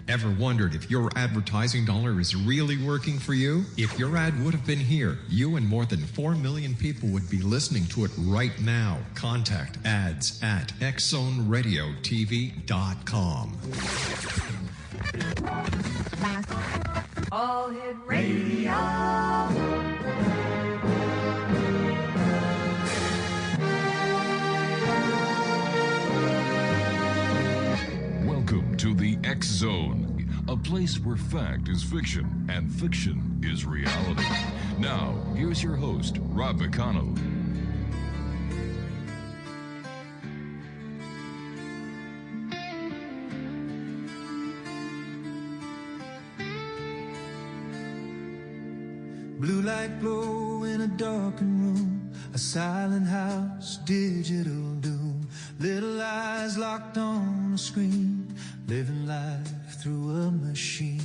Ever wondered if your advertising dollar is really working for you? If your ad would have been here, you and more than 4 million people would be listening to it right now. Contact ads at xzoneradiotv.com. All Hit Radio. Welcome to the X Zone, a place where fact is fiction and fiction is reality. Now, here's your host, Rob McConnell. Blue light glow in a darkened room, a silent house, digital doom. Little eyes locked on a screen, living life through a machine.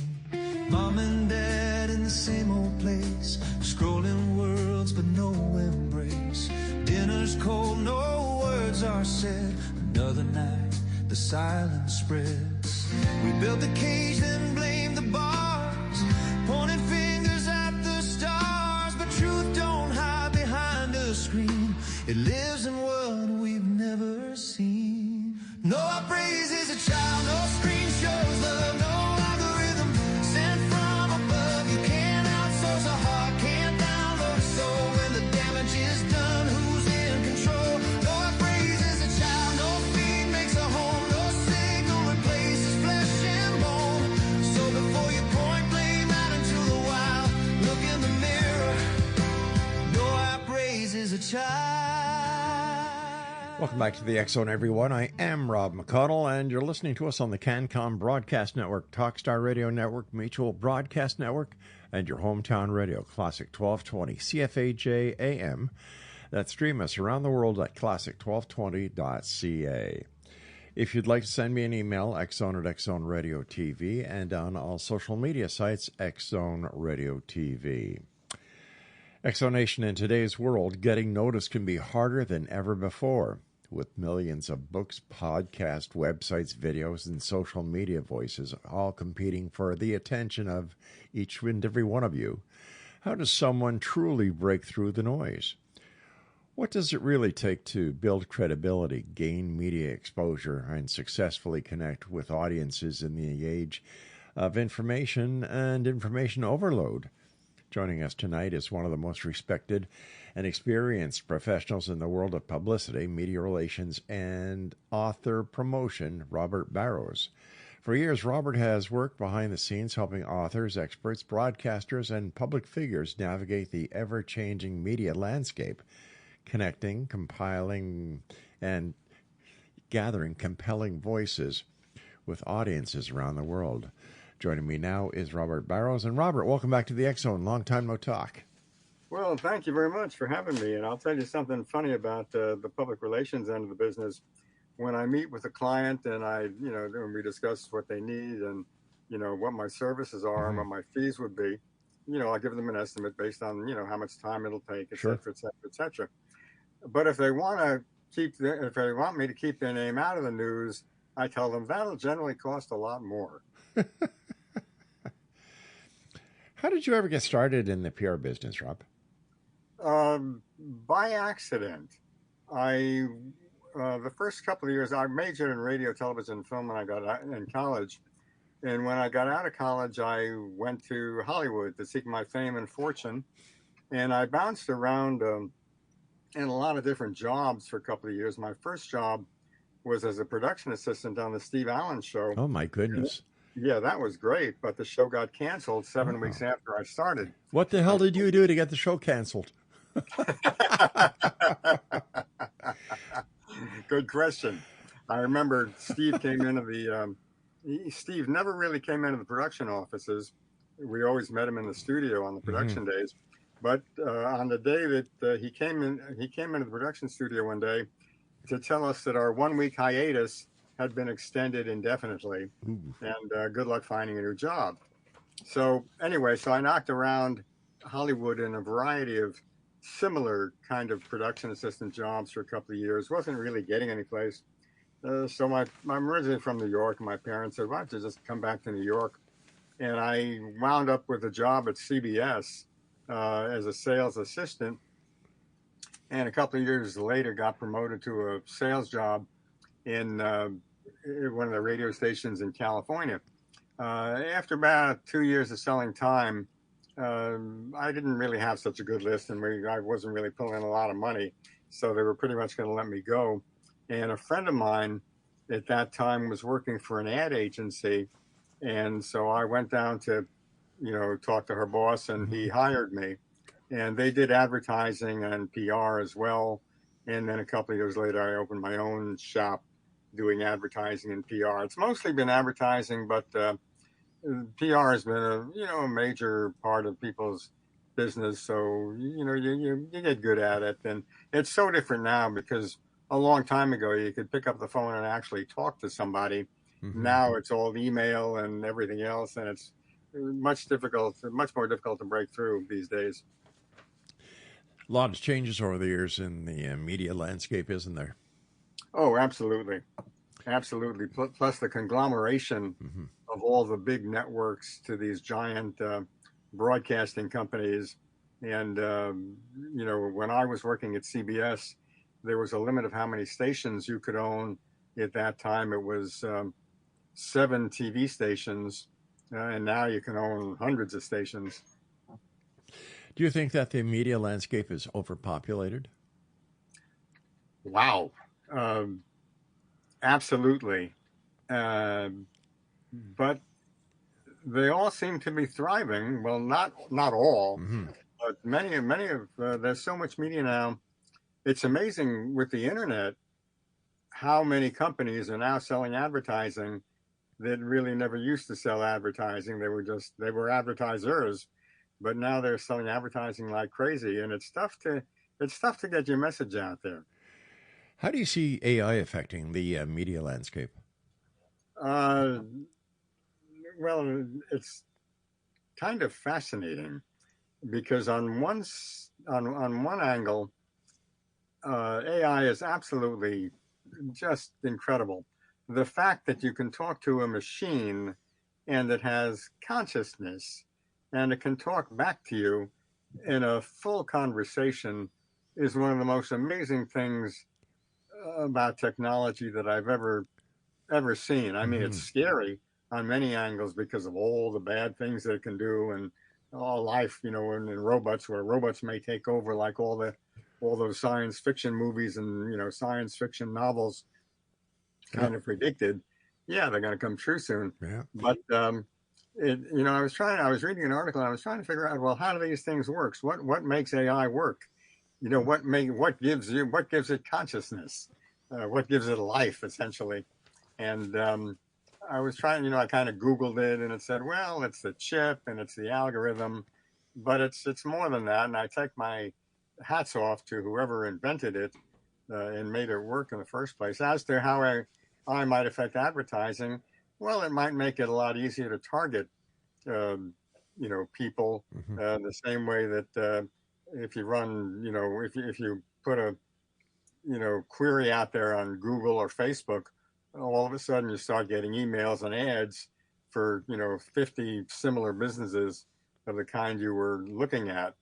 Mom and dad in the same old place, scrolling worlds but no embrace. Dinner's cold, no words are said. Another night, the silence spreads. We built the cage, then blamed the bars, pointed fingers at the stars. But truth don't hide behind a screen. It lives in what we've never seen. No praise is a child, no screen shows love, no algorithm sent from above. You can't outsource a heart, can't download a soul. When the damage is done, who's in control? No praise is a child, no feed makes a home, no signal replaces flesh and bone. So before you point blame out into the wild, look in the mirror. No praise is a child. Welcome back to the X Zone, everyone. I am Rob McConnell, and you're listening to us on the CanCom Broadcast Network, Talkstar Radio Network, Mutual Broadcast Network, and your hometown radio, Classic 1220, CFAJ AM. That stream us around the world at classic1220.ca. If you'd like to send me an email, xzone at xzoneradiotv, and on all social media sites, Xzone Radio TV. Exonation in today's world, getting noticed can be harder than ever before. With millions of books, podcasts, websites, videos, and social media voices all competing for the attention of each and every one of you, how does someone truly break through the noise? What does it really take to build credibility, gain media exposure, and successfully connect with audiences in the age of information and information overload? Joining us tonight is one of the most respected and experienced professionals in the world of publicity, media relations, and author promotion, Robert Barrows. For years, Robert has worked behind the scenes helping authors, experts, broadcasters, and public figures navigate the ever-changing media landscape, connecting, compiling, and gathering compelling voices with audiences around the world. Joining me now is Robert Barrows. And Robert, welcome back to the X Zone. Long time no talk. Well, thank you very much for having me. And I'll tell you something funny about the public relations end of the business. When I meet with a client and and we discuss what they need and, what my services are and what my fees would be, I'll give them an estimate based on, how much time it'll take, et cetera, et cetera, et cetera. But if they want me to keep their name out of the news, I tell them that'll generally cost a lot more. How did you ever get started in the PR business, Rob? By accident. The first couple of years, I majored in radio, television, and film when I got out in college. And when I got out of college, I went to Hollywood to seek my fame and fortune. And I bounced around in a lot of different jobs for a couple of years. My first job was as a production assistant on the Steve Allen Show. Oh, my goodness. Yeah, that was great, but the show got canceled 7 weeks after I started. What the hell did you do to get the show canceled? Good question. I remember Steve came into Steve never really came into the production offices. We always met him in the studio on the production days. But on the day that he came into the production studio one day to tell us that our 1 week hiatus had been extended indefinitely, and good luck finding a new job. So anyway, I knocked around Hollywood in a variety of similar kind of production assistant jobs for a couple of years. Wasn't really getting any place. So I'm originally from New York, and my parents said, "Why don't you just come back to New York?" And I wound up with a job at CBS as a sales assistant, and a couple of years later got promoted to a sales job in one of the radio stations in California. After about 2 years of selling time, I didn't really have such a good list, and I wasn't really pulling in a lot of money, so they were pretty much going to let me go. And a friend of mine at that time was working for an ad agency, and so I went down to, talk to her boss, and he hired me. And they did advertising and PR as well. And then a couple of years later, I opened my own shop doing advertising and PR. It's mostly been advertising, but PR has been a major part of people's business. So you get good at it, and it's so different now because a long time ago you could pick up the phone and actually talk to somebody. Now it's all email and everything else, and it's much more difficult to break through these days. A lot of changes over the years in the media landscape, isn't there? Oh, absolutely. Absolutely. Plus the conglomeration of all the big networks to these giant broadcasting companies. And, when I was working at CBS, there was a limit of how many stations you could own. At that time, it was 7 TV stations, and now you can own hundreds of stations. Do you think that the media landscape is overpopulated? Wow. Absolutely. But they all seem to be thriving. Well, not all, but many of there's so much media now. It's amazing with the internet how many companies are now selling advertising that really never used to sell advertising. They were advertisers, but now they're selling advertising like crazy, and it's tough to get your message out there. How do you see AI affecting the media landscape? Well, it's kind of fascinating because on one angle, AI is absolutely just incredible. The fact that you can talk to a machine and it has consciousness and it can talk back to you in a full conversation is one of the most amazing things about technology that I've ever seen. I mean, it's scary on many angles because of all the bad things that it can do, and all life, in robots, where robots may take over, like all those science fiction movies and science fiction novels kind of predicted. Yeah, they're going to come true soon. Yeah. But I was reading an article and I was trying to figure out, well, how do these things work? What makes AI work? What gives it consciousness? What gives it life, essentially? And I was trying, I kind of Googled it, and it said, well, it's the chip and it's the algorithm, but it's more than that. And I take my hats off to whoever invented it and made it work in the first place. As to how I might affect advertising, well, it might make it a lot easier to target, people the same way that if you run, if you put a, query out there on Google or Facebook, all of a sudden you start getting emails and ads for, 50 similar businesses of the kind you were looking at.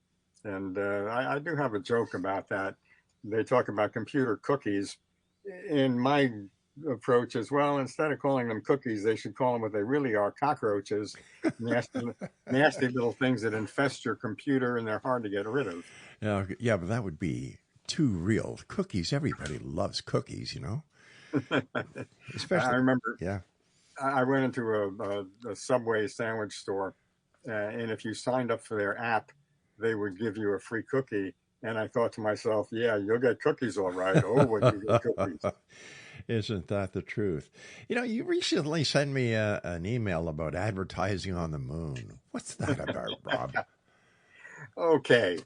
And I do have a joke about that. They talk about computer cookies. In my approach as well, instead of calling them cookies, they should call them what they really are: cockroaches, nasty little things that infest your computer, and they're hard to get rid of. Yeah, but that would be too real. Cookies, everybody loves cookies, Especially, I remember, yeah. I went into a Subway sandwich store, and if you signed up for their app, they would give you a free cookie. And I thought to myself, yeah, you'll get cookies all right. Oh, when you get cookies. Isn't that the truth? You recently sent me an email about advertising on the moon. What's that about, Rob? Okay.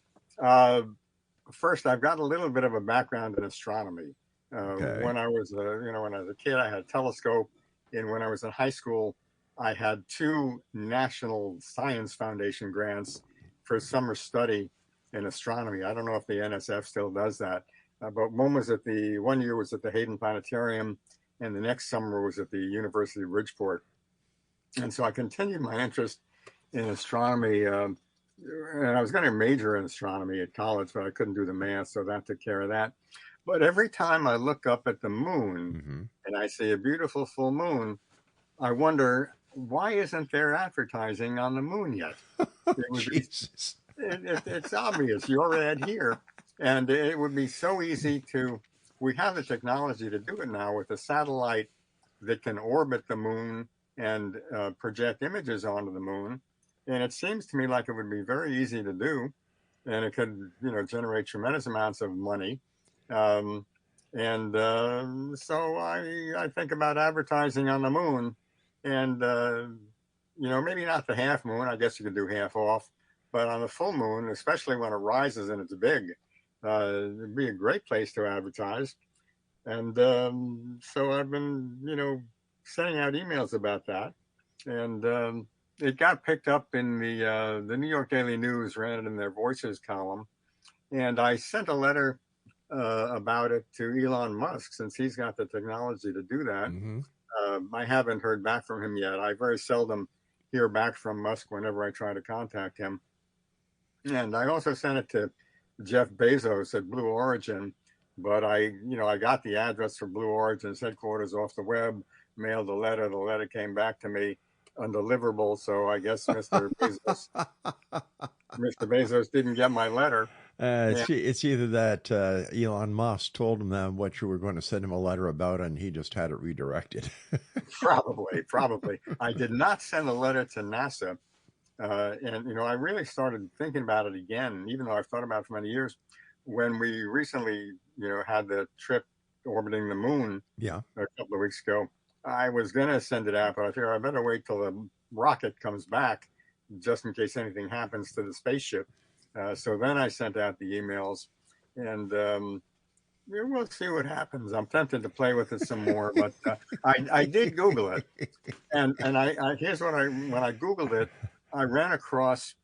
First, I've got a little bit of a background in astronomy. Okay. When I was, when I was a kid, I had a telescope, and when I was in high school, I had 2 National Science Foundation grants for summer study in astronomy. I don't know if the NSF still does that, but one year was at the Hayden Planetarium, and the next summer was at the University of Bridgeport. And so I continued my interest in astronomy, and I was going to major in astronomy at college, but I couldn't do the math, so that took care of that. But every time I look up at the moon and I see a beautiful full moon, I wonder, why isn't there advertising on the moon yet? It's obvious, your ad here. And it would be so easy we have the technology to do it now with a satellite that can orbit the moon and project images onto the moon. And it seems to me like it would be very easy to do, and it could, generate tremendous amounts of money. So I think about advertising on the moon, and maybe not the half moon. I guess you could do half off, but on the full moon, especially when it rises and it's big, it'd be a great place to advertise. And so I've been, sending out emails about that, and it got picked up in the New York Daily News, ran it in their Voices column, and I sent a letter about it to Elon Musk, since he's got the technology to do that. I haven't heard back from him yet. I very seldom hear back from Musk whenever I try to contact him. And I also sent it to Jeff Bezos at Blue Origin, but I got the address for Blue Origin's headquarters off the web, mailed a letter. The letter came back to me undeliverable, so I guess Mr. Bezos didn't get my letter. It's either that Elon Musk told him what you were going to send him a letter about, and he just had it redirected. Probably. I did not send a letter to NASA, and I really started thinking about it again, even though I've thought about it for many years. When we recently, had the trip orbiting the moon, a couple of weeks ago, I was going to send it out, but I figured I better wait till the rocket comes back, just in case anything happens to the spaceship. So then I sent out the emails, and we'll see what happens. I'm tempted to play with it some more, but I did Google it, and I here's what when I Googled it, I ran across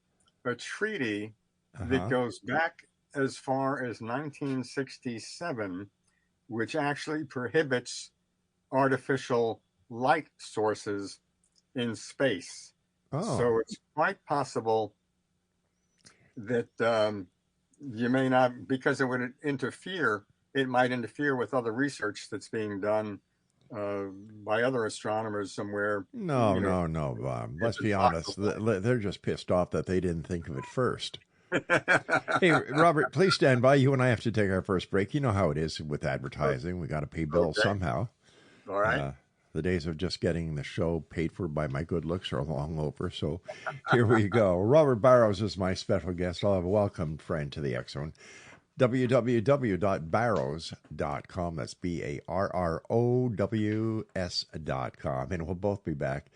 a treaty that goes back as far as 1967, which actually prohibits artificial light sources in space. So it's quite possible that you may not, because it would interfere, it might interfere with other research that's being done by other astronomers somewhere. No, Bob. Let's be honest. They're just pissed off that they didn't think of it first. Hey, Robert, please stand by. You and I have to take our first break. You know how it is with advertising. We got to pay bills somehow. All right. The days of just getting the show paid for by my good looks are long over. So here we go. Robert Barrows is my special guest. I'll have a welcome friend to the X Zone. www.barrows.com. That's BARROWS.com. And we'll both be back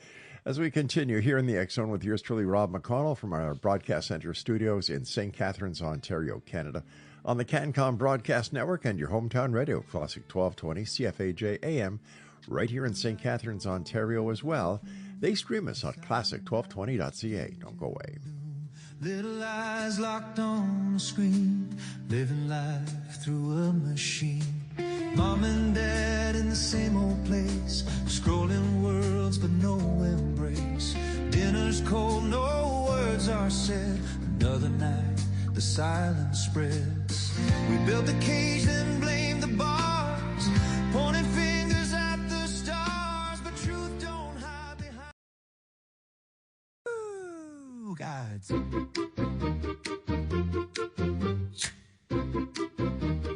as we continue here in the X Zone with yours truly, Rob McConnell, from our Broadcast Center studios in St. Catharines, Ontario, Canada, on the CanCom Broadcast Network and your hometown radio, Classic 1220 CFAJ AM, right here in St. Catharines, Ontario as well. They stream us on classic1220.ca. Don't go away. Little eyes locked on the screen, living life through a machine. Mom and dad in the same old place, scrolling worlds but no embrace. Dinner's cold, no words are said. Another night, the silence spreads. We built a cage, then blamed the bars, pointing fingers at the stars, but truth don't hide behind. Ooh, gods.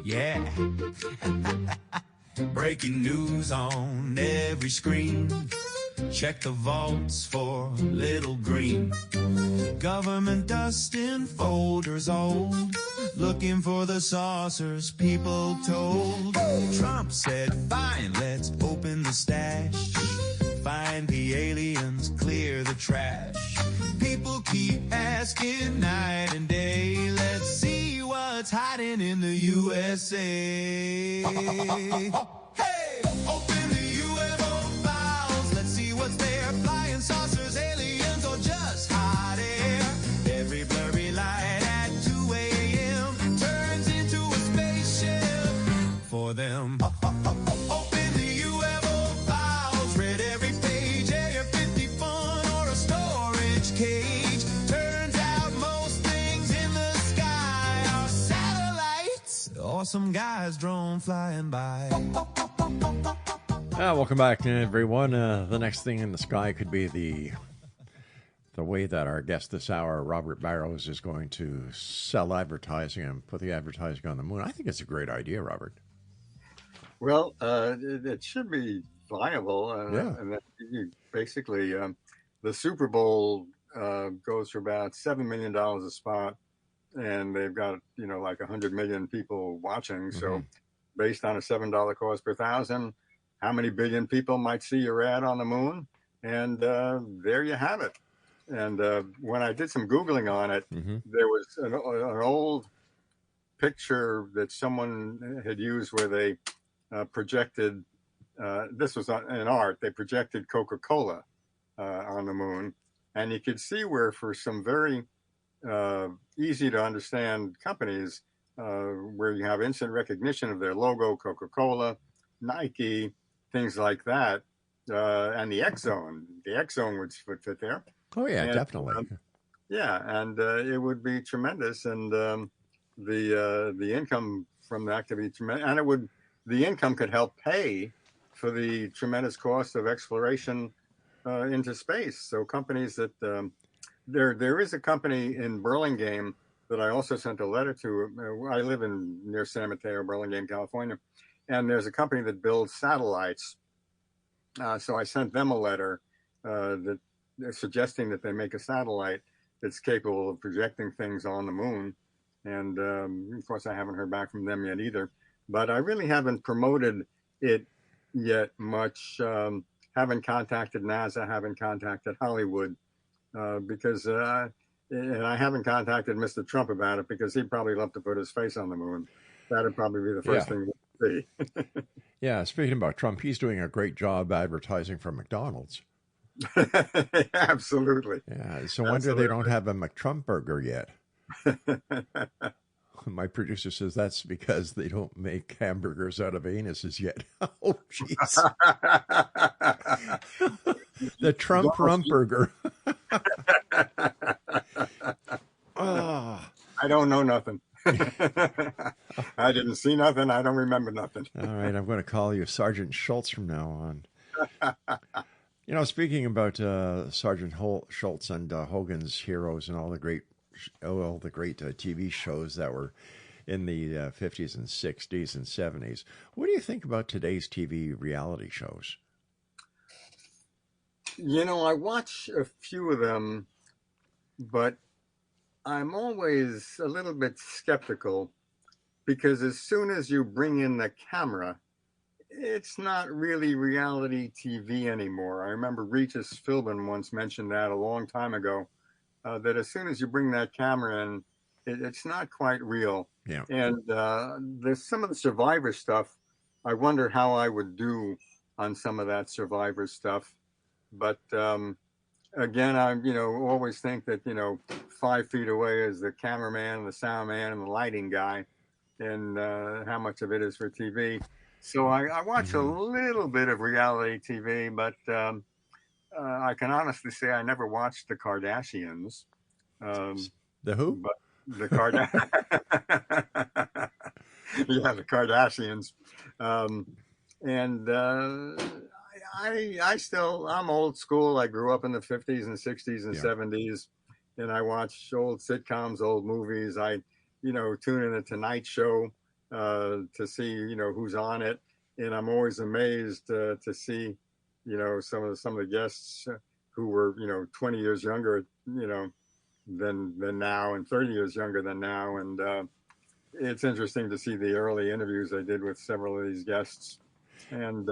Yeah. Breaking news on every screen. Check the vaults for little green. Government dust in folders old, looking for the saucers people told. Trump said, fine, let's open the stash. Find the aliens, clear the trash. People keep asking night and day. Let's see what's hiding in the USA. Hey, open the UFO files. Let's see what's there. Flying saucers, aliens, or just hot air. Every blurry light at 2 a.m. turns into a spaceship for them. Open the UFO some guy's drone flying by. Welcome back, everyone. The next thing in the sky could be the way that our guest this hour, Robert Barrows, is going to sell advertising and put the advertising on the moon. I think it's a great idea, Robert. Well, it should be viable. Yeah. And that basically, the Super Bowl goes for about $7 million a spot, and they've got, like 100 million people watching. So based on a $7 cost per thousand, how many billion people might see your ad on the moon? And there you have it. And when I did some Googling on it, there was an old picture that someone had used where they projected, this was in art, they projected Coca-Cola on the moon. And you could see where for some very easy to understand companies where you have instant recognition of their logo, Coca-Cola, Nike, things like that, and the X Zone would fit there. Oh yeah, and, definitely. And it would be tremendous, and the income from that could be tremendous, and the income could help pay for the tremendous cost of exploration into space. So companies that there is a company in Burlingame that I also sent a letter to. I live near San Mateo, Burlingame, California. And there's a company that builds satellites. So I sent them a letter that suggesting that they make a satellite that's capable of projecting things on the moon. And of course, I haven't heard back from them yet either. But I really haven't promoted it yet much. Haven't contacted NASA, haven't contacted Hollywood because, and I haven't contacted Mr. Trump about it because he'd probably love to put his face on the moon. That'd probably be the first thing. Yeah, speaking about Trump, he's doing a great job advertising for McDonald's. Absolutely. Yeah, it's a wonder they don't have a McTrump burger yet. My producer says that's because they don't make hamburgers out of anuses yet. Oh, jeez. The Trump rump burger. I don't know nothing. I didn't see nothing. I don't remember nothing. All right, I'm going to call you Sergeant Schultz from now on. Speaking about Sergeant Schultz and Hogan's Heroes and all the great TV shows that were in the 50s and 60s and 70s, what do you think about today's TV reality shows? I watch a few of them, but I'm always a little bit skeptical because as soon as you bring in the camera, it's not really reality TV anymore. I remember Regis Philbin once mentioned that a long time ago, that as soon as you bring that camera in, it's not quite real. Yeah. And there's some of the Survivor stuff. I wonder how I would do on some of that Survivor stuff. But again, I always think that 5 feet away is the cameraman, the sound man, and the lighting guy, and how much of it is for TV. So I watch a little bit of reality TV, but I can honestly say I never watched the Kardashians. The who? But the yeah, the Kardashians. And I'm old school. I grew up in the 50s and 60s and 70s, and I watch old sitcoms, old movies. I, tune in a Tonight Show to see, who's on it. And I'm always amazed to see, some of the guests who were, 20 years younger, than now, and 30 years younger than now. And it's interesting to see the early interviews I did with several of these guests. And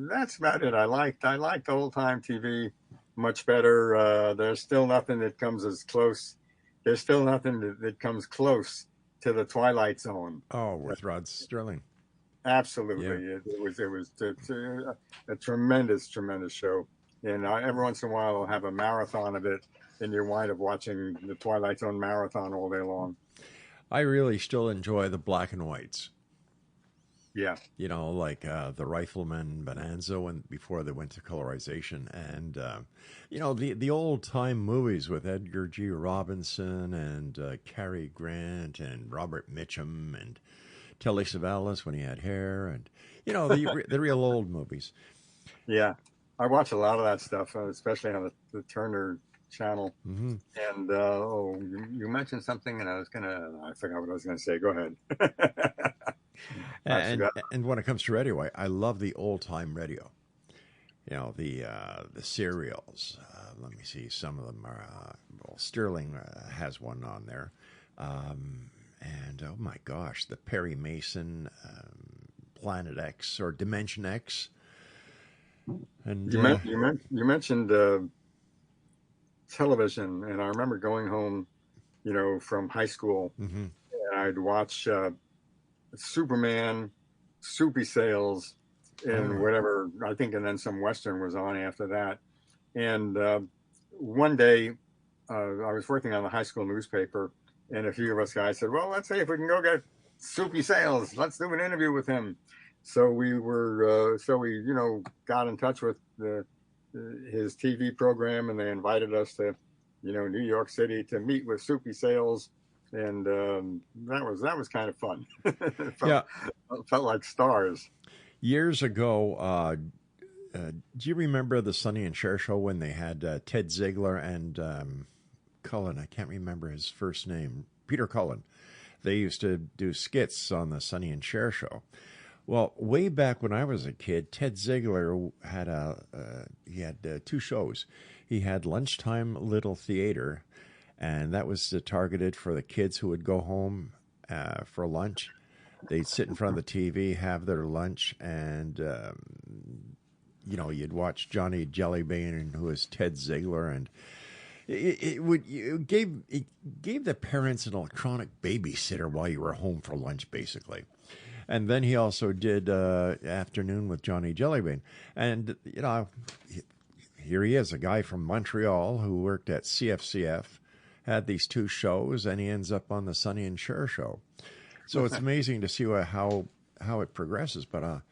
that's about it. I liked old time TV much better. There's still nothing that comes as close. There's still nothing that comes close to the Twilight Zone. Oh, with Rod Sterling. Absolutely, Yeah. it was a tremendous show. And every once in a while, I'll have a marathon of it, and you wind up watching the Twilight Zone marathon all day long. I really still enjoy the black and whites. Yeah. You know, like the Rifleman Bonanza when before they went to colorization, and you know the old time movies with Edgar G. Robinson and Cary Grant and Robert Mitchum and Telly Savalas when he had hair, and you know the real old movies. Yeah. I watch a lot of that stuff, especially on the Turner channel. Mm-hmm. And you mentioned something, and I forgot what I was gonna say. Go ahead. I And forgot. and when it comes to radio, I love the old time radio. You know the serials. Let me see. Some of them are. Well, Sterling has one on there, and oh my gosh, the Perry Mason Planet X or Dimension X. And You mentioned television, and I remember going home, from high school, mm-hmm. and I'd watch Superman, Soupy Sales, and whatever, I think, and then some Western was on after that. And one day, I was working on the high school newspaper, and a few of us guys said, "Well, let's see if we can go get Soupy Sales. Let's do an interview with him." So we got in touch with his TV program, and they invited us to, New York City to meet with Soupy Sales. And that was kind of fun. It felt like stars. Years ago, do you remember the Sonny and Cher show when they had Ted Ziegler and Cullen? I can't remember his first name. Peter Cullen. They used to do skits on the Sonny and Cher show. Well, way back when I was a kid, Ted Ziegler had two shows. He had Lunchtime Little Theater, and that was targeted for the kids who would go home for lunch. They'd sit in front of the TV, have their lunch, and you'd watch Johnny Jellybean, who was Ted Ziegler, and it gave the parents an electronic babysitter while you were home for lunch, basically. And then he also did Afternoon with Johnny Jellybean, and here he is, a guy from Montreal who worked at CFCF. Had these two shows, and he ends up on the Sonny and Cher show. So it's amazing to see how it progresses. But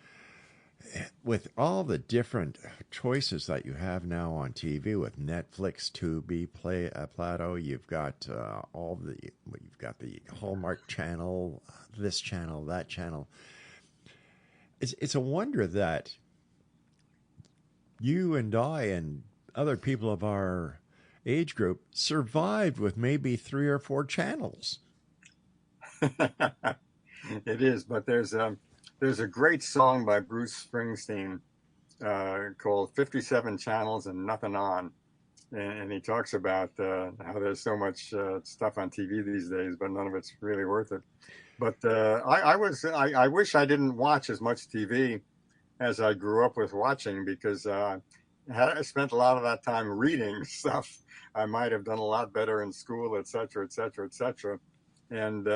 with all the different choices that you have now on TV, with Netflix, Tubi, Plato, you've got you've got the Hallmark Channel, this channel, that channel. It's a wonder that you and I and other people of our age group survived with maybe 3 or 4 channels. It is, but there's a great song by Bruce Springsteen called 57 Channels and Nothing On. And he talks about how there's so much stuff on TV these days, but none of it's really worth it. But I wish I didn't watch as much TV as I grew up with watching, because had I spent a lot of that time reading stuff, I might have done a lot better in school, et cetera, et cetera, et cetera. And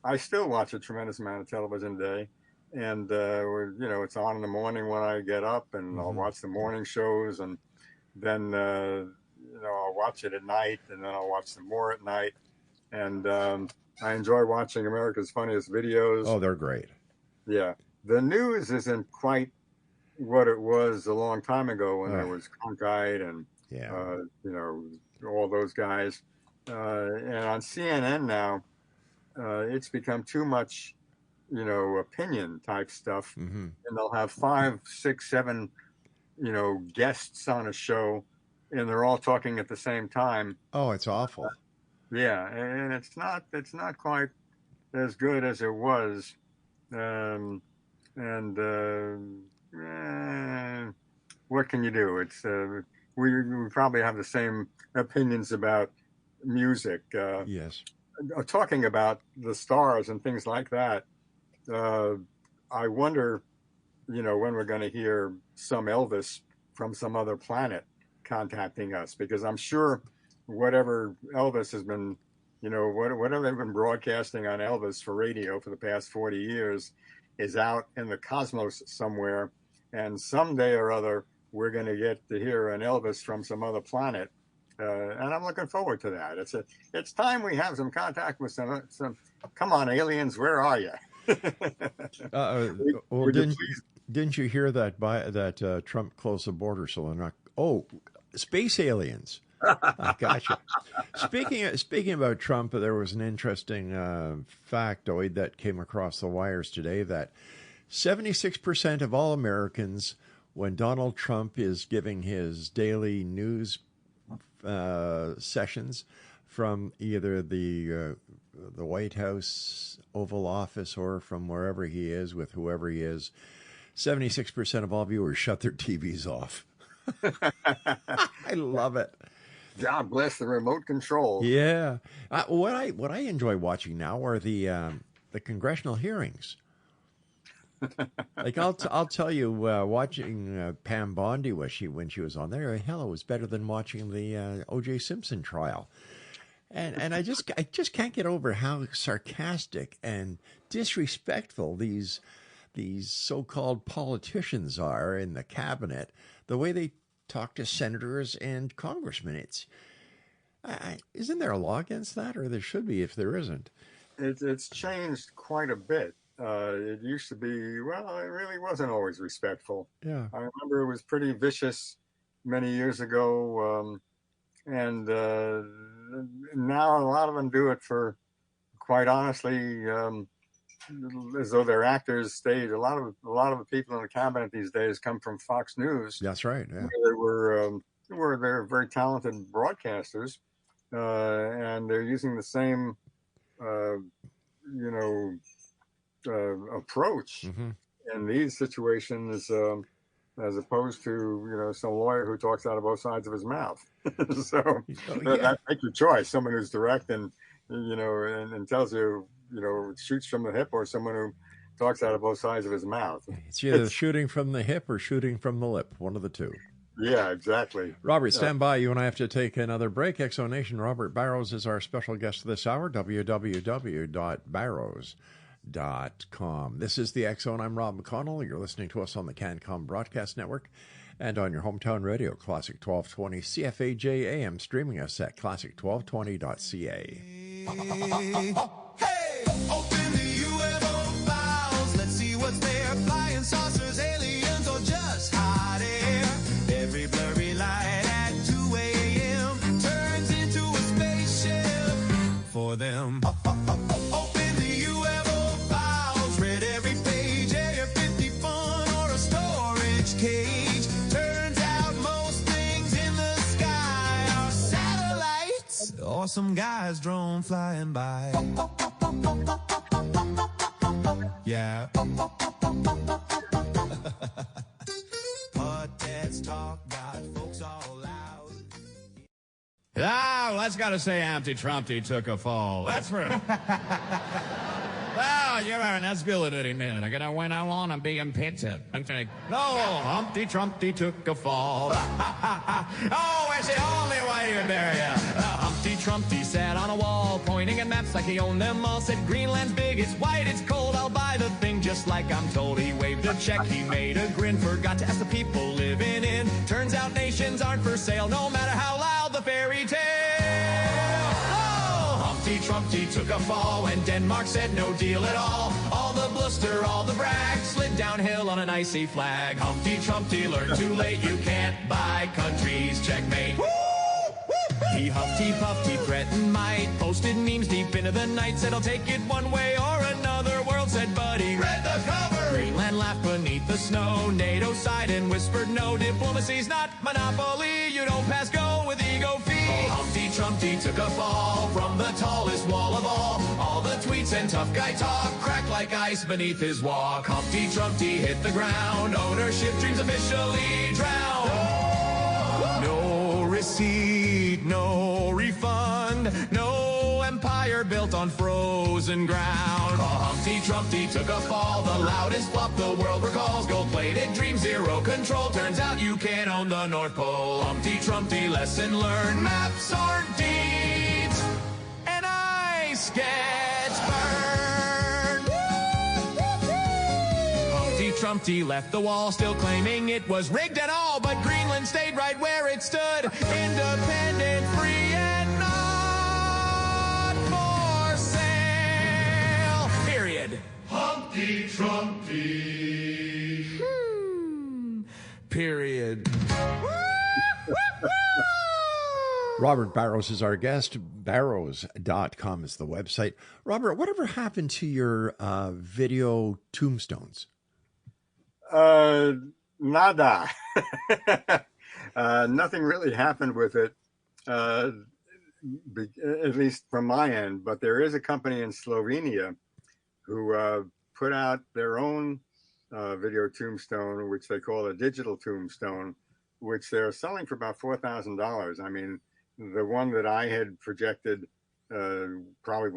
I still watch a tremendous amount of television today. And, it's on in the morning when I get up, and I'll watch the morning shows, and then, I'll watch it at night, and then I'll watch some more at night. And I enjoy watching America's Funniest Videos. Oh, they're great. Yeah. The news isn't quite what it was a long time ago when there was Cronkite and, all those guys. And on CNN now, it's become too much, opinion type stuff. Mm-hmm. And they'll have 5, 6, 7, guests on a show, and they're all talking at the same time. Oh, it's awful. Yeah. And it's not quite as good as it was. What can you do? It's we probably have the same opinions about music. Yes. Talking about the stars and things like that. I wonder, when we're going to hear some Elvis from some other planet contacting us, because I'm sure whatever Elvis has been, whatever they've been broadcasting on Elvis for radio for the past 40 years is out in the cosmos somewhere. And someday or other, we're going to get to hear an Elvis from some other planet. And I'm looking forward to that. It's time we have some contact with some come on, aliens, where are you? Well, didn't you hear that Trump closed the border so they're not? Oh, space aliens. I gotcha. Speaking about Trump, there was an interesting factoid that came across the wires today that 76% of all Americans, when Donald Trump is giving his daily news sessions from either the White House, Oval Office, or from wherever he is with whoever he is, 76% of all viewers shut their TVs off. I love it. God bless the remote control. Yeah. What I enjoy watching now are the congressional hearings. Like I'll tell you, watching Pam Bondi when she was on there, hell, it was better than watching the O.J. Simpson trial. And I just can't get over how sarcastic and disrespectful these so-called politicians are in the cabinet. The way they talk to senators and congressmen, isn't there a law against that, or there should be if there isn't? It's changed quite a bit. It used to be, well, it really wasn't always respectful. Yeah, I remember it was pretty vicious many years ago, and now a lot of them do it for, quite honestly, as though they're actors stage. A lot of the people in the cabinet these days come from Fox News. That's right. Yeah. They're very talented broadcasters, and they're using the same, approach in these situations, as opposed to some lawyer who talks out of both sides of his mouth. So make your choice. Someone who's direct and and tells you, shoots from the hip, or someone who talks out of both sides of his mouth. It's either shooting from the hip or shooting from the lip, one of the two. Yeah, exactly. Robert, stand by. You and I have to take another break. Exonation, Robert Barrows is our special guest this hour, www.barrows.com. This is the X Zone. I'm Rob McConnell. You're listening to us on the CanCom Broadcast Network and on your hometown radio, Classic 1220 CFAJ AM, streaming us at classic1220.ca. Hey, open the UFO files. Let's see what's there. Flying saucers, aliens, or just hot air. Every blurry light at 2 a.m. turns into a spaceship for them. Open the UFO files. Read every page. Area 50 fun or a storage cage. Turns out most things in the sky are satellites or some guy's drone flying by. Yeah. But dad's talk got folks all loud. Ah, well, that's got to say Humpty Trumpty took a fall. That's for... Well, you're an ability man. I gotta win. I want to be impatient. No, Humpty Trumpty took a fall. Oh, it's the only way you bury ya. Humpty Trumpty sat on a wall, pointing at maps like he owned them all. Said Greenland's big, it's white, it's cold. I'll buy the thing just like I'm told. He waved a check, he made a grin. Forgot to ask the people living in. Turns out nations aren't for sale, no matter how loud the fairy tale. Humpty Trumpty took a fall when Denmark said no deal at all. All the bluster, all the brag, slid downhill on an icy flag. Humpty Trumpty learned too late, you can't buy countries, checkmate. He huffed, he puffed, he threatened might, posted memes deep into the night, said I'll take it one way or another. World said, buddy, read the cover. Greenland laughed beneath the snow, NATO sighed and whispered no. Diplomacy's not monopoly, you don't pass go with ego fee. Humpty Trumpty took a fall from the tallest wall of all the tweets and tough guy talk cracked like ice beneath his walk. Humpty Trumpty hit the ground, ownership dreams officially drowned. No receipt, no refund, no empire built on frozen ground. Humpty Trumpty took a fall, the loudest flop the world recalls. Gold-plated dream, zero control, turns out you can't own the North Pole. Humpty Trumpty, lesson learned, maps aren't deeds, and ice gets burned. Humpty Trumpty left the wall, still claiming it was rigged and all, but Greenland stayed right where it stood, independent, free, and not for sale. Period. Humpty Robert Barrows is our guest. Barrows.com is the website. Robert, whatever happened to your video tombstones? Nada. Nothing really happened with it, at least from my end. But there is a company in Slovenia who put out their own video tombstone, which they call a digital tombstone, which they're selling for about $4,000. I mean, the one that I had projected probably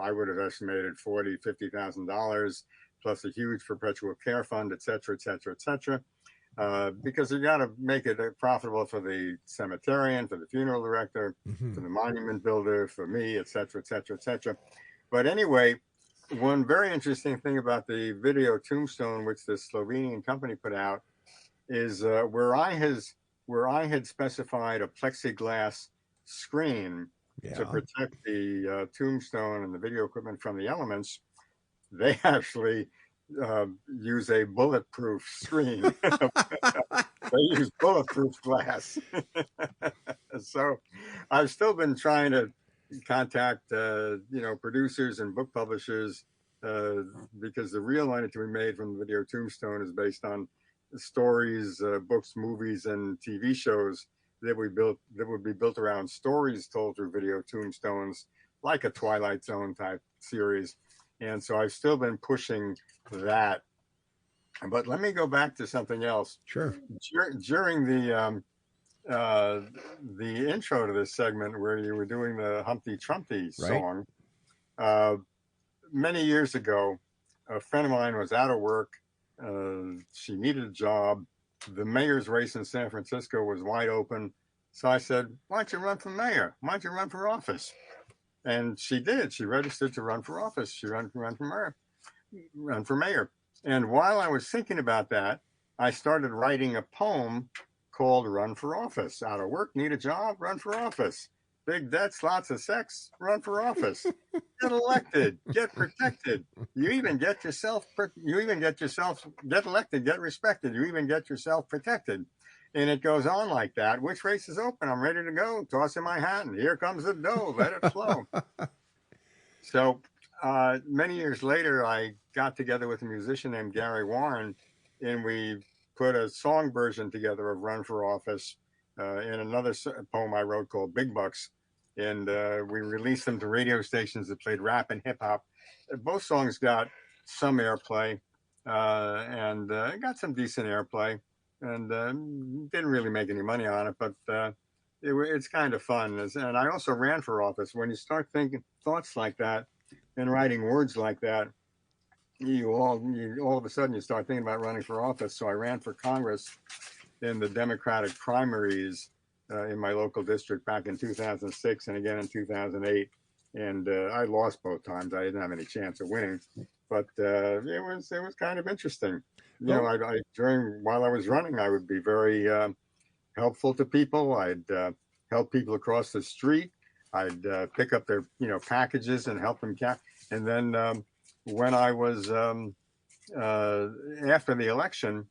I would have estimated $40,000-$50,000, plus a huge perpetual care fund, et cetera, et cetera, et cetera. Because you got to make it profitable for the cemeterian, for the funeral director, for the monument builder, for me, et cetera, et cetera, et cetera. But anyway, one very interesting thing about the video tombstone, which the Slovenian company put out, is where I had specified a plexiglass screen to protect the tombstone and the video equipment from the elements. They actually use a bulletproof screen. They use bulletproof glass. So I've still been trying to contact producers and book publishers because the real money to be made from the video tombstone is based on stories, books, movies, and TV shows that would be built around stories told through video tombstones, like a Twilight Zone type series. And so I've still been pushing that. But let me go back to something else. Sure. During the intro to this segment, where you were doing the Humpty Trumpty song, many years ago, a friend of mine was out of work. She needed a job. The mayor's race in San Francisco was wide open. So I said, why don't you run for mayor? Why don't you run for office? And she did. She registered to run for office. She run for mayor. And while I was thinking about that, I started writing a poem called Run for Office. Out of work, need a job, run for office. Big debts, lots of sex, run for office. Get elected, get protected. You even get elected, get respected. You even get yourself protected. And it goes on like that. Which race is open? I'm ready to go. Toss in my hat, and here comes the dough. Let it flow. So many years later, I got together with a musician named Gary Warren, and we put a song version together of Run for Office in another poem I wrote called Big Bucks. And we released them to radio stations that played rap and hip hop. Both songs got some airplay and got some decent airplay, and didn't really make any money on it, but it's kind of fun. And I also ran for office. When you start thinking thoughts like that and writing words like that, you all of a sudden you start thinking about running for office. So I ran for Congress in the Democratic primaries in my local district back in 2006 and again in 2008. And I lost both times. I didn't have any chance of winning, but it was kind of interesting. While I was running, I would be very helpful to people. I'd help people across the street. I'd pick up their packages and help them And then when I was after the election,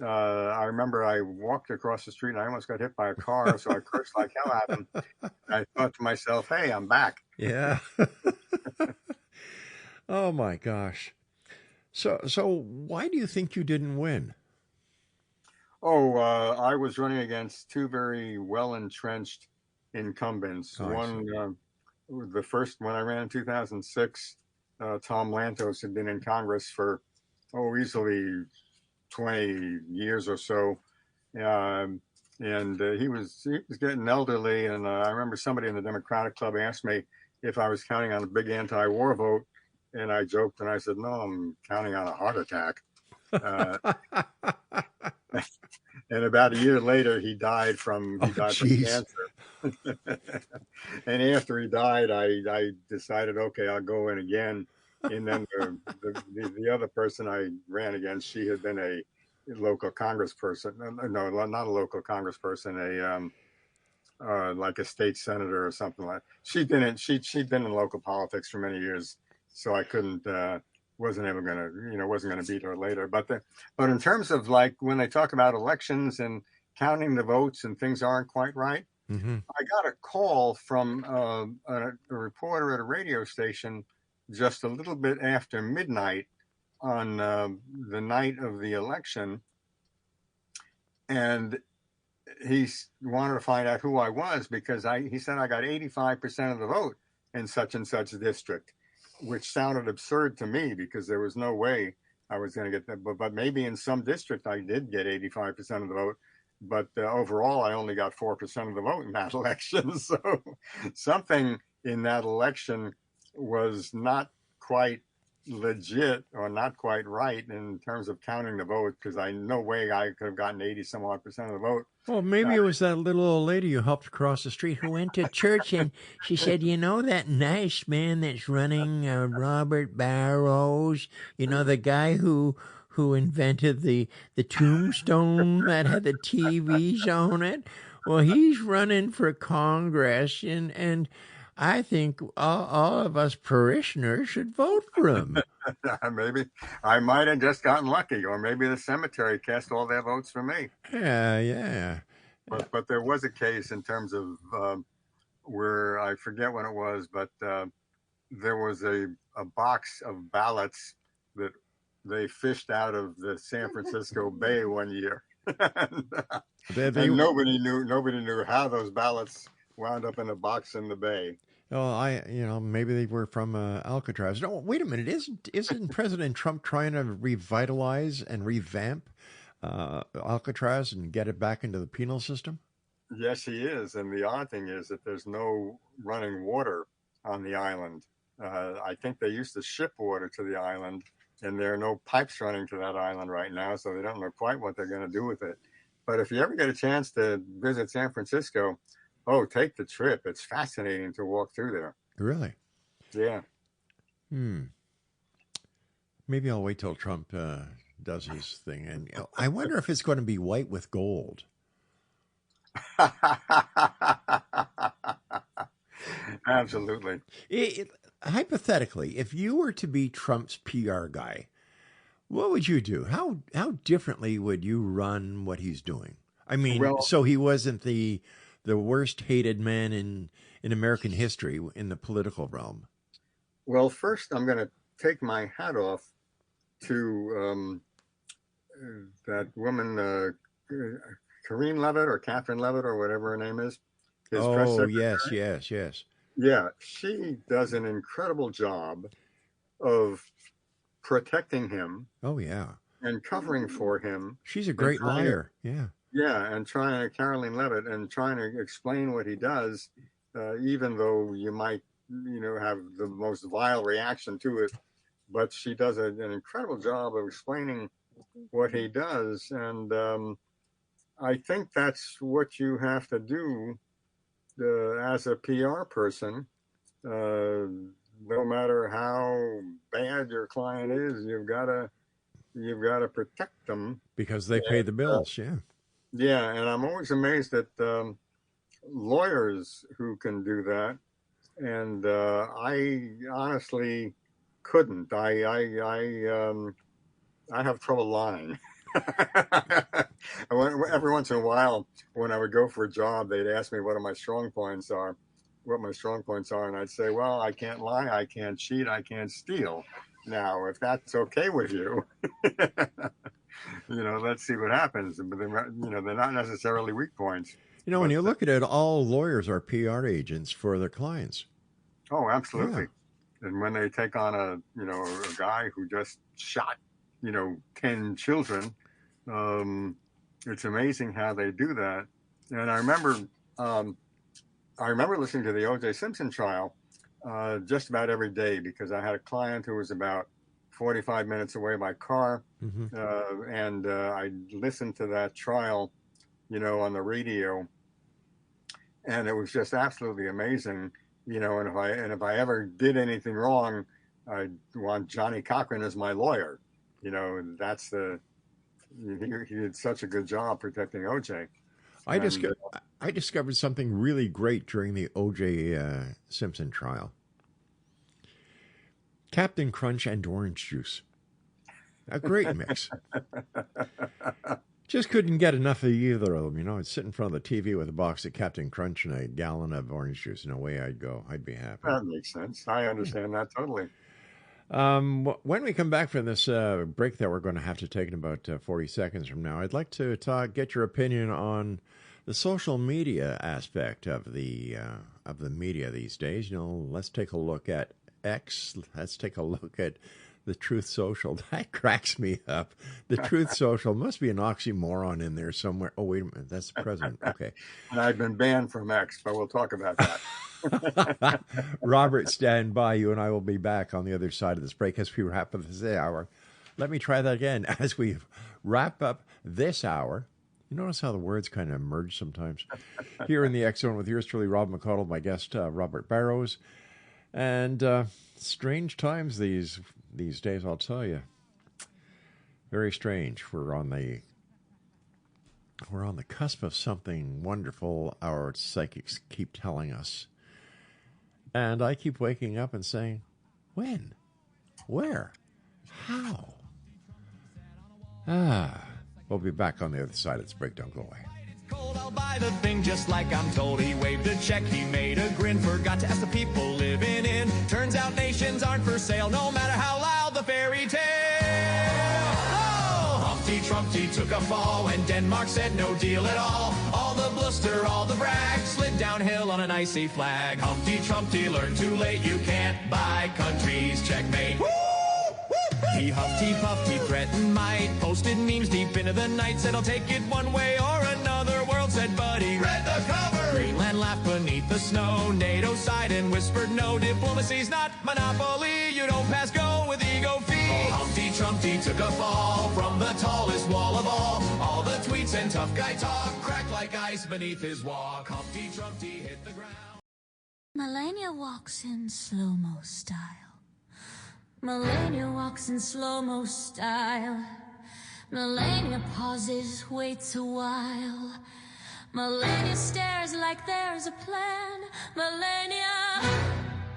I remember I walked across the street and I almost got hit by a car. So I cursed like hell at him. I thought to myself, hey, I'm back. Yeah. Oh my gosh. So why do you think you didn't win? I was running against two very well-entrenched incumbents. The first when I ran in 2006, Tom Lantos had been in Congress for easily 20 years or so, and he was getting elderly. And I remember somebody in the Democratic Club asked me if I was counting on a big anti-war vote, and I joked and I said, "No, I'm counting on a heart attack." And about a year later, he died from cancer. And after he died, I decided, okay, I'll go in again. And then the other person I ran against, she had been a local congressperson. No, not a local congressperson, like a state senator or something like that. She'd been in local politics for many years, so I wasn't gonna beat her later. But in terms of like when they talk about elections and counting the votes and things aren't quite right, I got a call from a reporter at a radio station just a little bit after midnight on the night of the election, and he wanted to find out who I was because he said I got 85% of the vote in such and such district, which sounded absurd to me because there was no way I was going to get that. But maybe in some district I did get 85% of the vote. But overall, I only got 4% of the vote in that election. So something in that election was not quite legit or not quite right in terms of counting the vote, because no way I could have gotten 80 some odd percent of the vote. Well, maybe it was that little old lady who helped across the street who went to church and she said, you know, that nice man that's running, Robert Barrows, you know, the guy who invented the tombstone that had the TVs on it. Well, he's running for Congress, and I think all of us parishioners should vote for him. Maybe I might have just gotten lucky, or maybe the cemetery cast all their votes for me. Yeah. But there was a case in terms of where I forget when it was, but there was a box of ballots that they fished out of the San Francisco Bay one year, and nobody knew how those ballots wound up in a box in the bay. Oh, maybe they were from Alcatraz. No, wait a minute. Isn't President Trump trying to revitalize and revamp Alcatraz and get it back into the penal system? Yes, he is. And the odd thing is that there's no running water on the island. I think they used to ship water to the island, and there are no pipes running to that island right now, so they don't know quite what they're going to do with it. But if you ever get a chance to visit San Francisco, take the trip. It's fascinating to walk through there. Really? Yeah. Maybe I'll wait till Trump does his thing. And I wonder if it's going to be white with gold. Absolutely. Hypothetically, if you were to be Trump's PR guy, what would you do? How differently would you run what he's doing? I mean, so he wasn't the worst hated man in American history in the political realm. Well, first, I'm going to take my hat off to that woman, Karine Levitt or Catherine Levitt or whatever her name is. Yes. Yeah, she does an incredible job of protecting him. Oh, yeah. And covering for him. She's a great liar. Yeah. Yeah, and Caroline Levitt, and trying to explain what he does, even though you might, have the most vile reaction to it. But she does an incredible job of explaining what he does. And I think that's what you have to do as a PR person. No matter how bad your client is, you've got to protect them. Because they pay the bills, yeah. Yeah, and I'm always amazed at lawyers who can do that, and I honestly couldn't. I have trouble lying. Every once in a while, when I would go for a job, they'd ask me what my strong points are, and I'd say, well, I can't lie, I can't cheat, I can't steal. Now, if that's okay with you. Let's see what happens. But they're not necessarily weak points. When you look at it, all lawyers are PR agents for their clients. Oh, absolutely. Yeah. And when they take on a guy who just shot, 10 children, it's amazing how they do that. And I remember listening to the O.J. Simpson trial just about every day, because I had a client who was about 45 minutes away by car. And I listened to that trial, on the radio, and it was just absolutely amazing, and if I ever did anything wrong, I want Johnny Cochran as my lawyer. He did such a good job protecting OJ. I discovered something really great during the O.J. Simpson trial. Captain Crunch and orange juice. A great mix. Just couldn't get enough of either of them. I'd sit in front of the TV with a box of Captain Crunch and a gallon of orange juice, and away I'd go. I'd be happy. That makes sense. I understand that totally. When we come back from this break that we're going to have to take in about 40 seconds from now, I'd like to get your opinion on the social media aspect of the media these days. Let's take a look at X. Let's take a look at the Truth Social. That cracks me up. The Truth Social must be an oxymoron in there somewhere. Oh, wait a minute. That's the president. Okay. And I've been banned from X, but we'll talk about that. Robert, stand by. You and I will be back on the other side of this break as we wrap up this hour. Let me try that again. As we wrap up this hour, you notice how the words kind of merge sometimes? Here in the X Zone with yours truly, Rob McConnell, my guest, Robert Barrows. And strange times these days, I'll tell you. Very strange. We're on the cusp of something wonderful, our psychics keep telling us. And I keep waking up and saying, when? Where? How? We'll be back on the other side of this break. Don't go away. Cold, I'll buy the thing just like I'm told. He waved a check, he made a grin. Forgot to ask the people living in. Turns out nations aren't for sale, no matter how loud the fairy tale. Oh! Humpty Trumpty took a fall when Denmark said no deal at all. All the bluster, all the brag, slid downhill on an icy flag. Humpty Trumpty learned too late, you can't buy countries. Checkmate. Woo! He huffed, he puffed, he threatened might. Posted memes deep into the night. Said I'll take it one way or another. World said buddy, read the cover. Greenland laughed beneath the snow. NATO sighed and whispered no. Diplomacy's not monopoly. You don't pass go with ego fee. Oh, Humpty Trumpty took a fall from the tallest wall of all the tweets and tough guy talk cracked like ice beneath his walk. Humpty Trumpty hit the ground. Melania walks in slow-mo style. Melania walks in slow-mo style. Melania pauses, waits a while. Melania stares like there's a plan. Melania.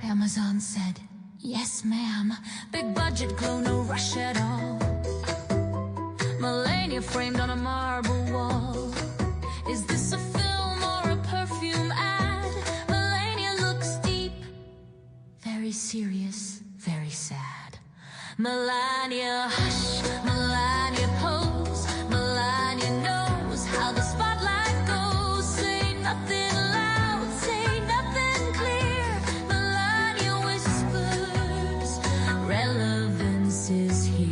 Amazon said, yes ma'am. Big budget glow, no rush at all. Melania framed on a marble wall. Is this a film or a perfume ad? Melania looks deep, very serious, very sad. Melania hush, Melania pose. Melania knows how the spotlight goes. Say nothing loud, say nothing clear. Melania whispers, relevance is here.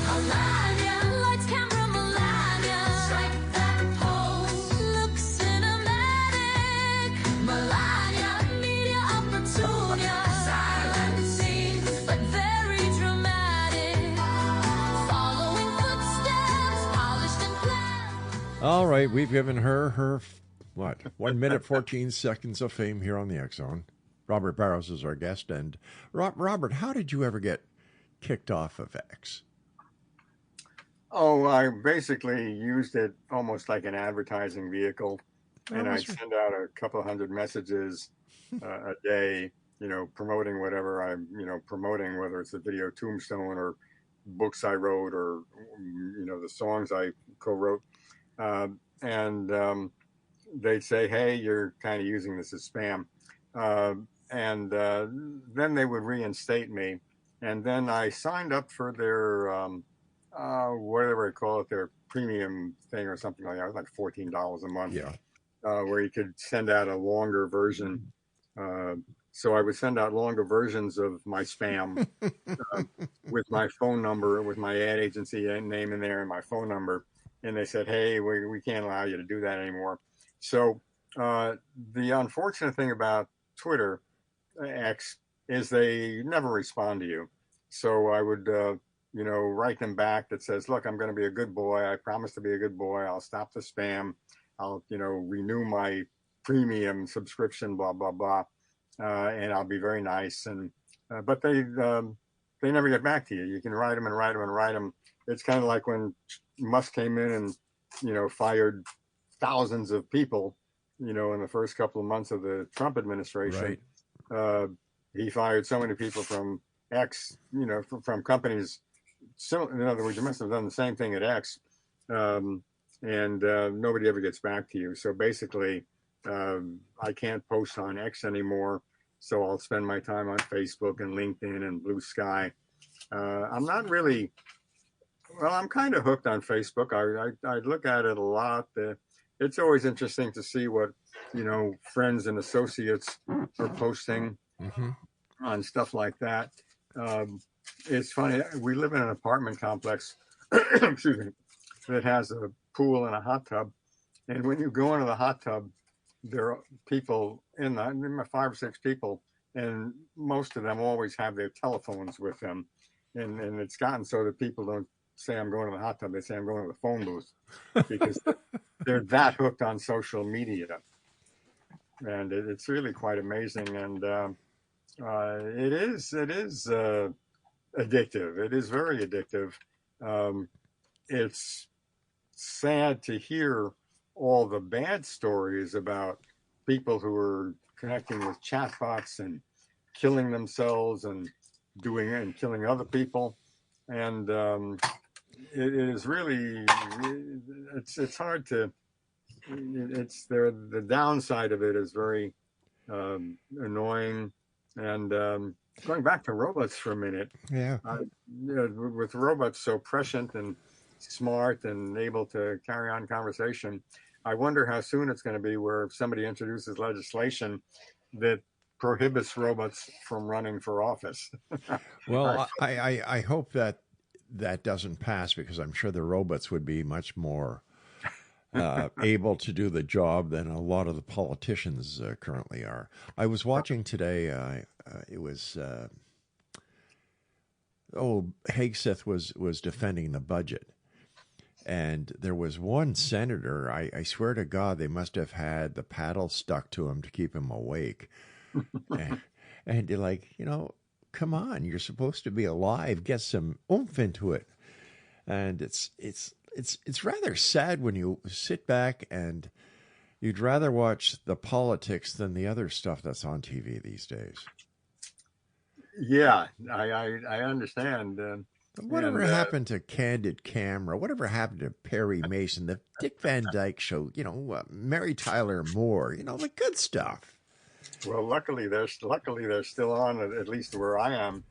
Melania, lights, camera, Melania. Strike that pose, look cinematic. Melania, media opportunia. Silent scenes, but very dramatic. Following footsteps, polished and planned. All right, we've given her 1 minute, 14 seconds of fame here on the X Zone. Robert Barrows is our guest. And Robert, how did you ever get kicked off of X? Oh, I basically used it almost like an advertising vehicle, and I'd send out a couple of hundred messages a day, promoting whatever I'm, promoting, whether it's a video tombstone or books I wrote or, the songs I co-wrote. And they'd say, hey, you're kind of using this as spam. And then they would reinstate me. And then I signed up for their, whatever they call it, their premium thing or something like that. It was like $14 a month. Yeah. Where you could send out a longer version. So I would send out longer versions of my spam with my phone number, with my ad agency name in there and my phone number. And they said, hey, we can't allow you to do that anymore. So the unfortunate thing about Twitter, X, is they never respond to you. So I would, write them back that says, look, I'm going to be a good boy. I promise to be a good boy. I'll stop the spam. I'll, renew my premium subscription, blah, blah, blah. And I'll be very nice. And, but they never get back to you. You can write them and write them and write them. It's kind of like when Musk came in and, fired thousands of people, in the first couple of months of the Trump administration. Right. He fired so many people from X, from companies. So, in other words, you must have done the same thing at X. and nobody ever gets back to you. So basically, I can't post on X anymore. So I'll spend my time on Facebook and LinkedIn and Blue Sky. I'm not really, well, I'm kind of hooked on Facebook. I look at it a lot. It's always interesting to see what, friends and associates are posting on stuff like that. It's funny. We live in an apartment complex, excuse me, that has a pool and a hot tub. And when you go into the hot tub, there are people in 5 or 6 people, and most of them always have their telephones with them. And it's gotten so that people don't say I'm going to the hot tub. They say I'm going to the phone booth because they're that hooked on social media. And it's really quite amazing. And it is addictive. It is very addictive. It's sad to hear all the bad stories about people who are connecting with chatbots and killing themselves and killing other people. And it is really, it's hard to, it's there. The downside of it is very annoying. And going back to robots for a minute, with robots so prescient and smart and able to carry on conversation, I wonder how soon it's going to be where somebody introduces legislation that prohibits robots from running for office. Well, I hope that doesn't pass, because I'm sure the robots would be much more able to do the job than a lot of the politicians currently are. I was watching today, it was, Hegseth was defending the budget. And there was one senator, I swear to God, they must have had the paddle stuck to him to keep him awake. and you're like, come on, you're supposed to be alive, get some oomph into it. And it's rather sad when you sit back and you'd rather watch the politics than the other stuff that's on TV these days. Yeah, I understand. Whatever happened to Candid Camera? Whatever happened to Perry Mason, the Dick Van Dyke Show? Mary Tyler Moore. The good stuff. Well, luckily they're still on, at least where I am.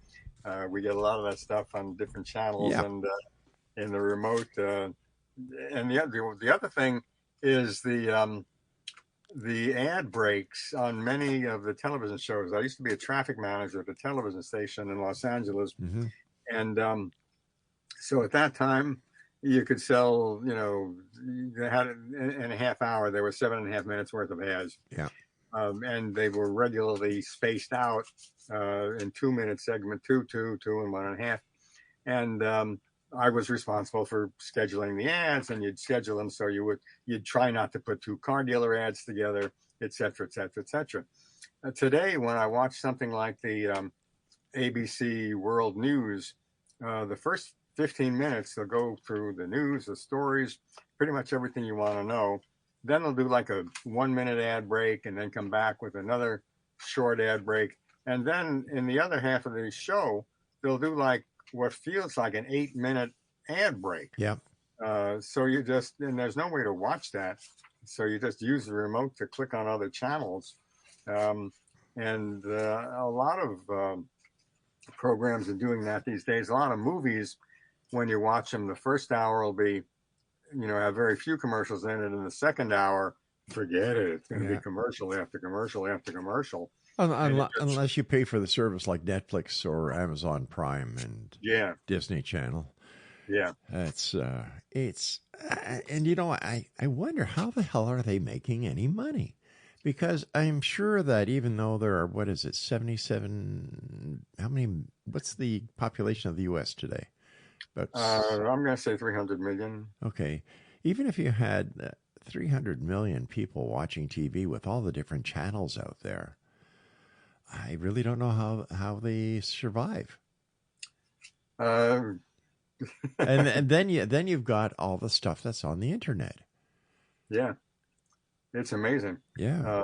We get a lot of that stuff on different channels and in the remote. And the other thing is the ad breaks on many of the television shows. I used to be a traffic manager at a television station in Los Angeles. Mm-hmm. And so at that time, you could sell, they had in a half hour, there were 7.5 minutes worth of ads. Yeah. And they were regularly spaced out in 2-minute segment, two, and 1.5. And I was responsible for scheduling the ads, and you'd schedule them so you'd try not to put 2 car dealer ads together, et cetera, et cetera, et cetera. Today, when I watch something like the ABC World News, the first 15 minutes, they'll go through the news, the stories, pretty much everything you want to know. Then they'll do like a 1-minute ad break and then come back with another short ad break. And then in the other half of the show, they'll do like what feels like an 8-minute ad break. Yeah. So and there's no way to watch that. So you just use the remote to click on other channels. And a lot of programs are doing that these days. A lot of movies, when you watch them, the first hour will be, have very few commercials in it. And the second hour, forget it. It's going to be commercial after commercial after commercial. Unless you pay for the service like Netflix or Amazon Prime and Disney Channel. Yeah. And I wonder how the hell are they making any money? Because I'm sure that even though there are, 77, what's the population of the U.S. today? I'm going to say 300 million. Okay. Even if you had 300 million people watching TV with all the different channels out there, I really don't know how they survive. And then you've got all the stuff that's on the internet. Yeah. It's amazing. Yeah.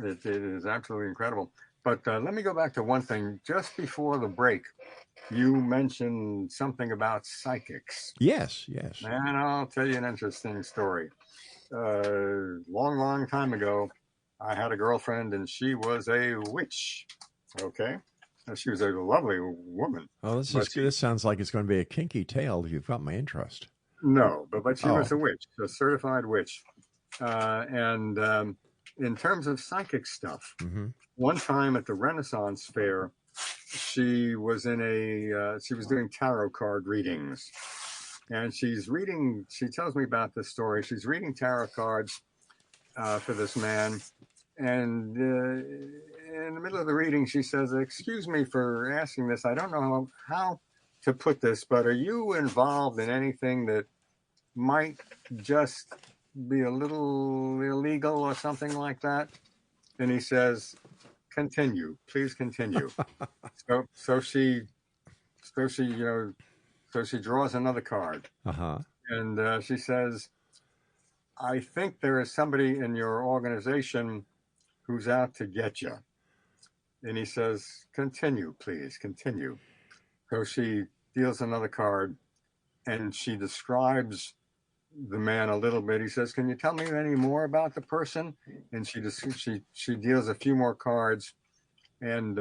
It is absolutely incredible. But let me go back to one thing. Just before the break, you mentioned something about psychics. Yes, yes. And I'll tell you an interesting story. Long time ago, I had a girlfriend and she was a witch. Okay. She was a lovely woman. Oh, this But is good. This sounds like it's going to be a kinky tale. You've got my interest. no, but she was Oh. a witch, a certified witch. And in terms of psychic stuff, one time at the Renaissance Fair, she was she was doing tarot card readings. And she tells me about this story. She's reading tarot cards for this man. And in the middle of the reading, she says, "Excuse me for asking this. I don't know how to put this, but are you involved in anything that might just be a little illegal or something like that?" And he says, "Continue, please continue." so she draws another card. And she says, "I think there is somebody in your organization who's out to get you." And he says, "Continue, please, continue." So she deals another card and she describes the man a little bit. He says, "Can you tell me any more about the person?" And she deals a few more cards, and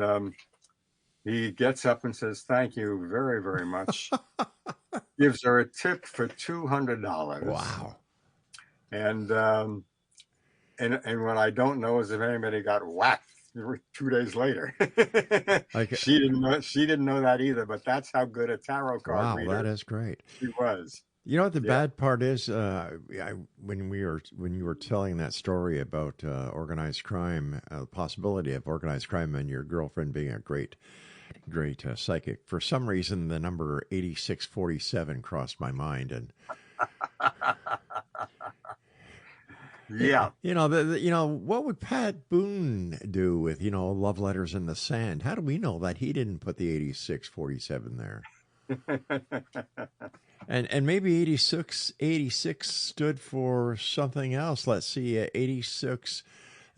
he gets up and says, "Thank you very, very much." Gives her a tip for $200. Wow. And what I don't know is if anybody got whacked 2 days later. She didn't know that either, but that's how good a tarot card reader That is great. she was. You know what the bad part is? When you were telling that story about organized crime, the possibility of organized crime, and your girlfriend being a great psychic, for some reason the number 8647 crossed my mind, and yeah, what would Pat Boone do with love letters in the sand? How do we know that he didn't put the 8647 there? And maybe 86 stood for something else. Let's see, 86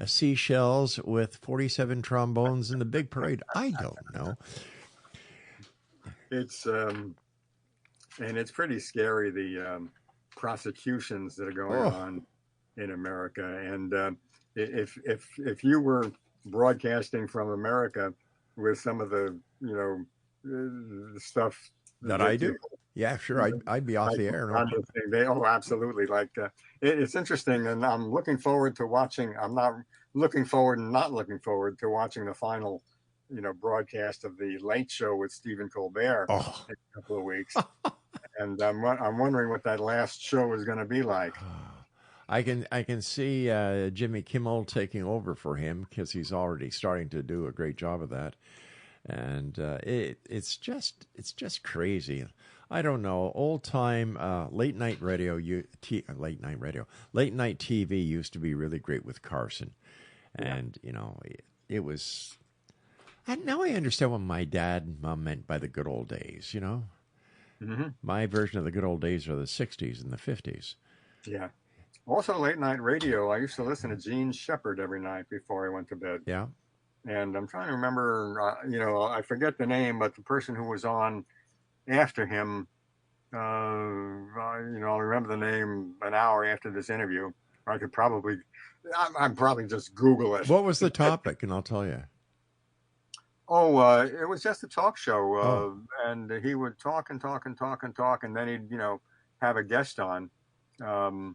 seashells with 47 trombones in the big parade. I don't know. It's and it's pretty scary, the prosecutions that are going on in America. And if you were broadcasting from America with some of the stuff that I do, yeah, sure, I'd be off the air. Absolutely. Like it's interesting, and I'm looking forward to watching. I'm not looking forward to watching the final, broadcast of the Late Show with Stephen Colbert in a couple of weeks. And I'm wondering what that last show is going to be like. I can see Jimmy Kimmel taking over for him, because he's already starting to do a great job of that. And it's just crazy. I don't know. Old time late night TV used to be really great with Carson, and it was. And now I understand what my dad and mom meant by the good old days. My version of the good old days are the '60s and the '50s. Yeah. Also, late night radio. I used to listen to Gene Shepard every night before I went to bed. Yeah. And I'm trying to remember, I forget the name, but the person who was on after him, I'll remember the name an hour after this interview. I could probably just Google it. What was the topic? And I'll tell you. It was just a talk show. And he would talk and talk and talk and talk. And then he'd, have a guest on. I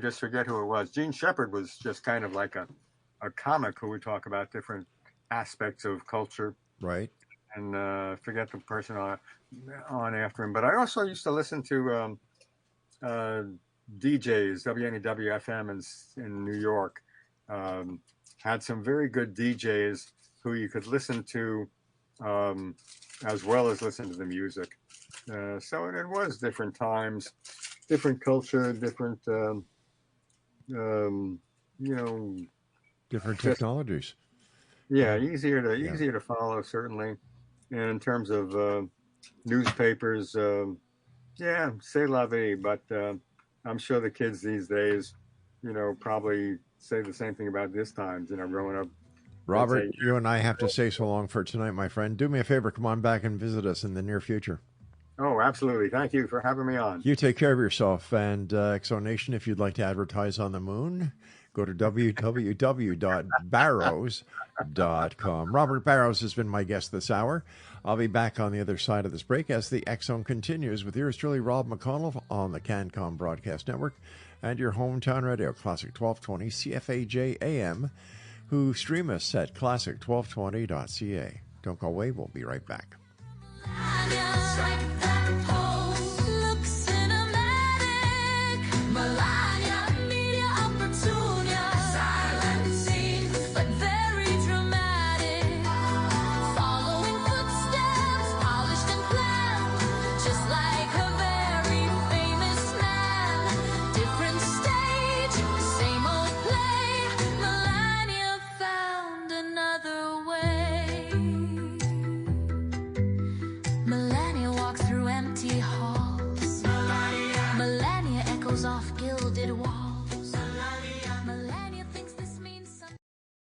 just forget who it was. Gene Shepard was just kind of like a comic who would talk about different aspects of culture. Right. And forget the person on after him. But I also used to listen to DJs, WNEW FM in New York. Had some very good DJs who you could listen to as well as listen to the music. So it was different times, different culture, different, different technologies. Yeah, easier to follow, certainly. And in terms of newspapers, c'est la vie. But I'm sure the kids these days, probably say the same thing about this times. Growing up Robert, you and I have to say so long for tonight, my friend. Do me a favor, come on back and visit us in the near future. Oh, absolutely. Thank you for having me on. You take care of yourself. And Exonation, if you'd like to advertise on the moon, go to www.barrows.com. Robert Barrows has been my guest this hour. I'll be back on the other side of this break as the X Zone continues with yours truly, Rob McConnell, on the CanCom Broadcast Network and your hometown radio, Classic 1220 CFAJ AM, who stream us at classic1220.ca. Don't go away. We'll be right back.